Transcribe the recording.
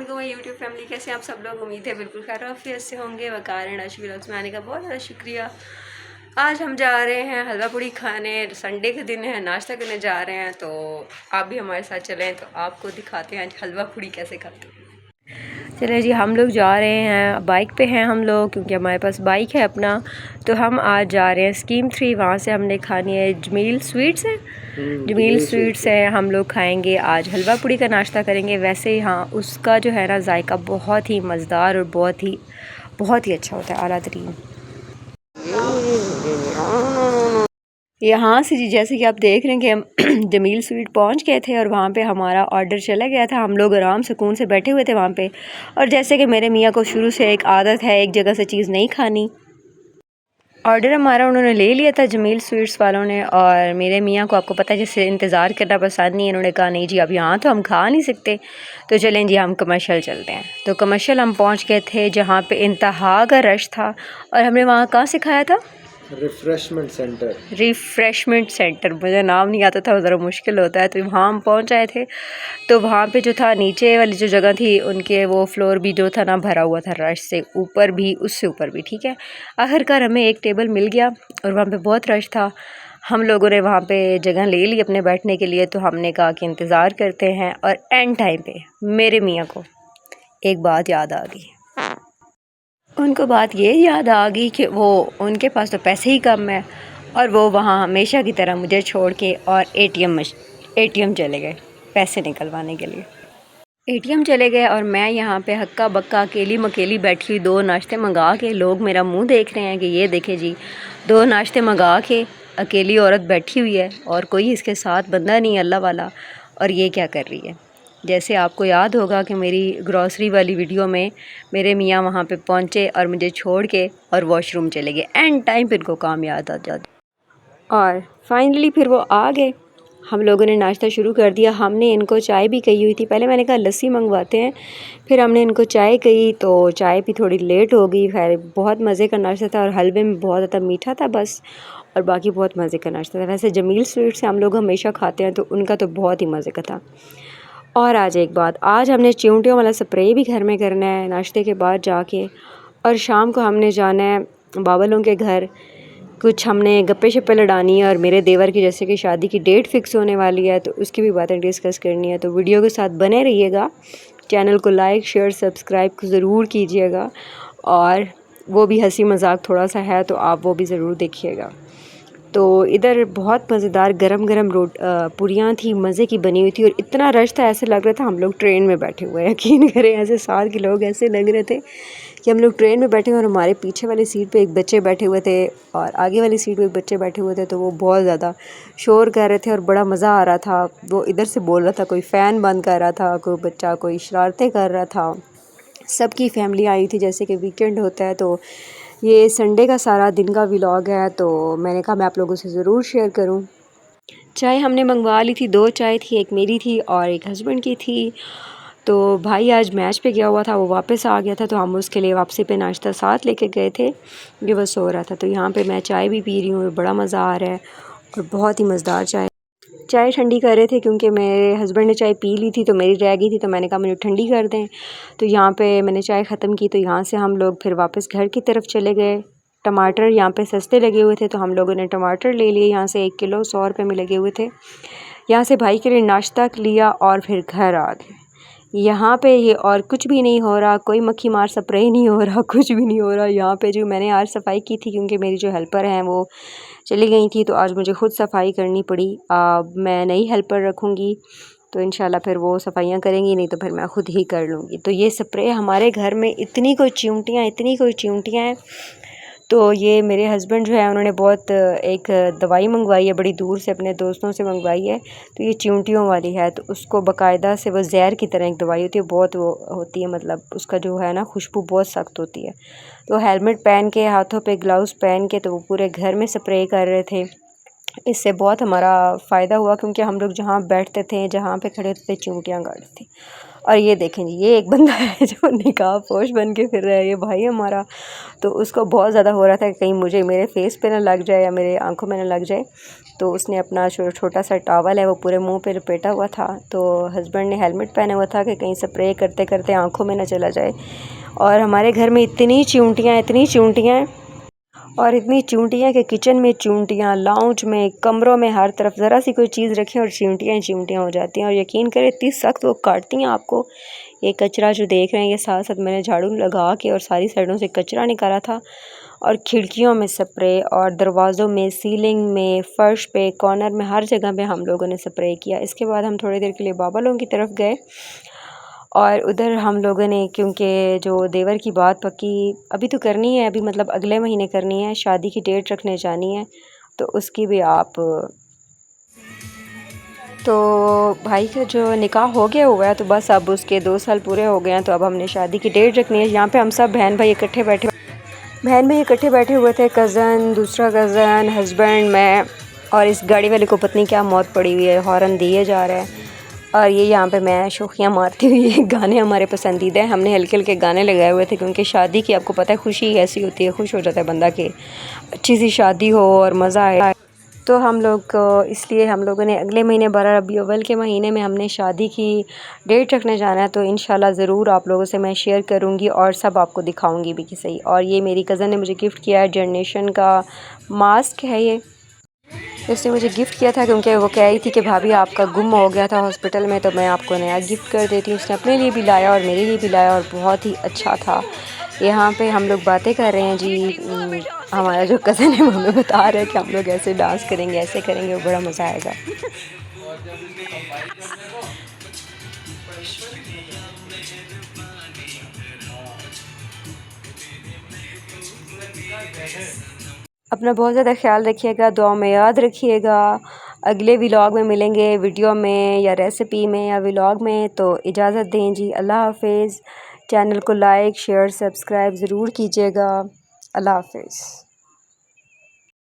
वालेकुम YouTube family, कैसे आप सब लोग। उम्मीद है बिल्कुल खैरियत से होंगे। वकार अश व्लॉग्स में आने का बहुत ज़्यादा शुक्रिया। आज हम जा रहे हैं हलवा पूड़ी खाने। संडे के दिन है, नाश्ता करने जा रहे हैं, तो आप भी हमारे साथ चलें तो आपको दिखाते हैं हलवा पूड़ी कैसे खाते हैं। चले जी, हम लोग जा रहे हैं, बाइक पे हैं हम लोग क्योंकि हमारे पास बाइक है अपना। तो हम आज जा रहे हैं स्कीम 3, वहाँ से हमने खानी है जमील स्वीट्स है। जमील स्वीट्स है, हम लोग खाएंगे आज हलवा पूड़ी का नाश्ता करेंगे। वैसे ही हाँ, उसका जो है ना जायका बहुत ही मज़ेदार और बहुत ही अच्छा होता है, आला तरीन। यहाँ से जी, जैसे कि आप देख रहे हैं कि हम जमील स्वीट पहुँच गए थे और वहाँ पे हमारा ऑर्डर चला गया था। हम लोग आराम सुकून से बैठे हुए थे वहाँ पे। और जैसे कि मेरे मियाँ को शुरू से एक आदत है एक जगह से चीज़ नहीं खानी, ऑर्डर हमारा उन्होंने ले लिया था जमील स्वीट्स वालों ने। और मेरे मियाँ को आपको पता है जैसे इंतज़ार करना पसंद नहीं है, उन्होंने कहा नहीं जी अब यहाँ तो हम खा नहीं सकते, तो चलें जी हम कमर्शियल चलते हैं। तो कमर्शियल हम पहुँच गए थे जहाँ पे इंतहा का रश था। और हमने वहाँ कहाँ से खाया था? रिफ़्रेशमेंट सेंटर, मुझे नाम नहीं आता था, ज़रा मुश्किल होता है। तो वहाँ हम पहुँच आए थे। तो वहाँ पे जो था नीचे वाली जो जगह थी उनके वो फ्लोर भी जो था ना भरा हुआ था रश से, ऊपर भी उससे ऊपर भी। ठीक है, आखिरकार हमें एक टेबल मिल गया और वहाँ पे बहुत रश था। हम लोगों ने वहाँ पे जगह ले ली अपने बैठने के लिए। तो हमने कहा कि इंतज़ार करते हैं। और एंड टाइम पे मेरे मियाँ को एक बात याद आ गई। उनको बात ये याद आ गई कि वो उनके पास तो पैसे ही कम है और वो वहाँ हमेशा की तरह मुझे छोड़ के और एटीएम चले गए पैसे निकलवाने के लिए। एटीएम चले गए और मैं यहाँ पे हक्का बक्का अकेली मकेली बैठी हुई, 2 नाश्ते मंगा के। लोग मेरा मुंह देख रहे हैं कि ये देखे जी, 2 नाश्ते मंगा के अकेली औरत बैठी हुई है और कोई इसके साथ बंदा नहीं अल्लाह वाला, और ये क्या कर रही है। जैसे आपको याद होगा कि मेरी ग्रॉसरी वाली वीडियो में मेरे मियाँ वहाँ पे पहुँचे और मुझे छोड़ के और वॉशरूम चले गए। एंड टाइम पर इनको काम याद आ जाता और फाइनली फिर वो आ गए। हम लोगों ने नाश्ता शुरू कर दिया। हमने इनको चाय भी कही हुई थी, पहले मैंने कहा लस्सी मंगवाते हैं, फिर हमने इनको चाय कही तो चाय भी थोड़ी लेट हो गई। खैर बहुत मज़े का नाश्ता था और हलवे में बहुत ज़्यादा मीठा था बस, और बाकी बहुत मज़े का नाश्ता था। वैसे जमील स्वीट से हम लोग हमेशा खाते हैं तो उनका तो बहुत ही मज़े का था। और आज एक बात, आज हमने चिमटियों वाला स्प्रे भी घर में करना है नाश्ते के बाद जाके। और शाम को हमने जाना है बाबलों के घर, कुछ हमने गप्पे शप्पे लड़ानी है। और मेरे देवर की जैसे कि शादी की डेट फिक्स होने वाली है तो उसकी भी बातें डिस्कस करनी है। तो वीडियो के साथ बने रहिएगा, चैनल को लाइक शेयर सब्सक्राइब ज़रूर कीजिएगा। और वो भी हंसी मजाक थोड़ा सा है तो आप वो भी ज़रूर देखिएगा। तो इधर बहुत मज़ेदार गरम गरम पूरियाँ थी, मज़े की बनी हुई थी। और इतना रश था, ऐसे लग रहा था हम लोग ट्रेन में बैठे हुए हैं। यकीन करें, ऐसे साथ के लोग ऐसे लग रहे थे कि हम लोग ट्रेन में बैठे हुए और हमारे पीछे वाली सीट पे एक बच्चे बैठे हुए थे और आगे वाली सीट पे एक बच्चे बैठे हुए थे। तो वो बहुत ज़्यादा शोर कर रहे थे और बड़ा मज़ा आ रहा था। वो इधर से बोल रहा था, कोई फ़ैन बंद कर रहा था, कोई बच्चा कोई शरारतें कर रहा था। सबकी फैमिली आई थी, जैसे कि वीकेंड होता है। तो ये संडे का सारा दिन का व्लॉग है, तो मैंने कहा मैं आप लोगों से ज़रूर शेयर करूं। चाय हमने मंगवा ली थी, 2 चाय थी, एक मेरी थी और एक हस्बैंड की थी। तो भाई आज मैच पे गया हुआ था, वो वापस आ गया था तो हम उसके लिए वापसी पे नाश्ता साथ लेके गए थे, ये वो सो रहा था। तो यहाँ पे मैं चाय भी पी रही हूँ, बड़ा मज़ा आ रहा है और बहुत ही मज़ेदार चाय ठंडी कर रहे थे क्योंकि मेरे हस्बैंड ने चाय पी ली थी तो मेरी रह गई थी, तो मैंने कहा मुझे ठंडी कर दें। तो यहाँ पे मैंने चाय ख़त्म की तो यहाँ से हम लोग फिर वापस घर की तरफ चले गए। टमाटर यहाँ पे सस्ते लगे हुए थे तो हम लोगों ने टमाटर ले लिए यहाँ से 1 किलो 100 रुपये में लगे हुए थे। यहाँ से भाई के लिए नाश्ता लिया और फिर घर आ गए। यहाँ पे ये और कुछ भी नहीं हो रहा, कोई मक्खी मार स्प्रे नहीं हो रहा, कुछ भी नहीं हो रहा। यहाँ पे जो मैंने आज सफाई की थी क्योंकि मेरी जो हेल्पर हैं वो चली गई थी तो आज मुझे ख़ुद सफाई करनी पड़ी। मैं नई हेल्पर रखूँगी तो इंशाल्लाह फिर वो सफाइयाँ करेंगी, नहीं तो फिर मैं ख़ुद ही कर लूँगी। तो ये स्प्रे हमारे घर में इतनी कोई चिमटियाँ हैं। तो ये मेरे हस्बैंड जो है उन्होंने बहुत एक दवाई मंगवाई है, बड़ी दूर से अपने दोस्तों से मंगवाई है। तो ये चिमटियों वाली है, तो उसको बाकायदा से वो ज़हर की तरह एक दवाई होती है, बहुत वो होती है, मतलब उसका जो है ना खुशबू बहुत सख्त होती है। तो हेलमेट पहन के, हाथों पे ग्लव्स पहन के, तो वो पूरे घर में स्प्रे कर रहे थे। इससे बहुत हमारा फ़ायदा हुआ क्योंकि हम लोग जहाँ बैठते थे, जहाँ पे खड़े होते थे, चिमटियाँ गाड़ते थे। और ये देखें जी, ये एक बंदा है जो निकाह पोश बन के फिर रहा है, ये भाई हमारा। तो उसको बहुत ज़्यादा हो रहा था कि कहीं मुझे मेरे फेस पे ना लग जाए या मेरे आंखों में ना लग जाए। तो उसने अपना छोटा सा टॉवल है वो पूरे मुंह पे लपेटा हुआ था। तो हस्बैंड ने हेलमेट पहना हुआ था कि कहीं स्प्रे करते करते आंखों में ना चला जाए। और हमारे घर में इतनी चींटियाँ और इतनी चींटियाँ कि किचन में चींटियाँ, लाउंज में, कमरों में, हर तरफ ज़रा सी कोई चीज़ रखें और चींटियाँ ही चींटियाँ हो जाती हैं। और यकीन करें इतनी सख्त वो काटती हैं आपको। ये कचरा जो देख रहे हैं, ये साथ साथ मैंने झाड़ू लगा के और सारी साइडों से कचरा निकाला था। और खिड़कियों में स्प्रे और दरवाज़ों में, सीलिंग में, फ़र्श पे, कॉर्नर में, हर जगह पे हम लोगों ने स्प्रे किया। इसके बाद हम थोड़ी देर के लिए बाबा लोगों की तरफ गए और उधर हम लोगों ने, क्योंकि जो देवर की बात पक्की अभी तो करनी है, अभी मतलब अगले महीने करनी है, शादी की डेट रखने जानी है, तो उसकी भी आप तो भाई का जो निकाह हो गया हुआ है, तो बस अब उसके 2 साल पूरे हो गए हैं, तो अब हमने शादी की डेट रखनी है। यहाँ पे हम सब बहन भाई इकट्ठे बैठे हुए थे, कज़न, दूसरा कज़न, हस्बैंड, मैं। और इस गाड़ी वाले को पत्नी क्या मौत पड़ी हुई है, हॉर्न दिए जा रहा है। और ये यहाँ पे मैं शोखियाँ मारती हुई गाने हमारे पसंदीदा हैं, हमने हल्के हल्के गाने लगाए हुए थे, क्योंकि शादी की आपको पता है खुशी ऐसी होती है, खुश हो जाता है बंदा कि अच्छी सी शादी हो और मज़ा आए। तो हम लोग इसलिए हम लोगों ने अगले महीने 12 रबी अव्वल के महीने में हमने शादी की डेट रखने जाना है। तो इंशाल्लाह ज़रूर आप लोगों से मैं शेयर करूँगी और सब आपको दिखाऊँगी भी कि सही। और ये मेरी कज़न ने मुझे गिफ्ट किया है, जनरेशन का मास्क है ये, इसने मुझे गिफ्ट किया था, क्योंकि वो कह रही थी कि भाभी आपका गुम हो गया था हॉस्पिटल में, तो मैं आपको नया गिफ्ट कर देती हूँ। उसने अपने लिए भी लाया और मेरे लिए भी लाया और बहुत ही अच्छा था। यहाँ पे हम लोग बातें कर रहे हैं जी। हमारा जो कज़न है वो हमें बता रहा है कि हम लोग ऐसे डांस करेंगे, ऐसे करेंगे, बड़ा मज़ा आएगा। अपना बहुत ज़्यादा ख्याल रखिएगा, दुआ में याद रखिएगा। अगले व्लॉग में मिलेंगे, वीडियो में या रेसिपी में या व्लॉग में। तो इजाज़त दें जी, अल्लाह हाफ़िज़। चैनल को लाइक, शेयर, सब्सक्राइब ज़रूर कीजिएगा। अल्लाह हाफ़िज़।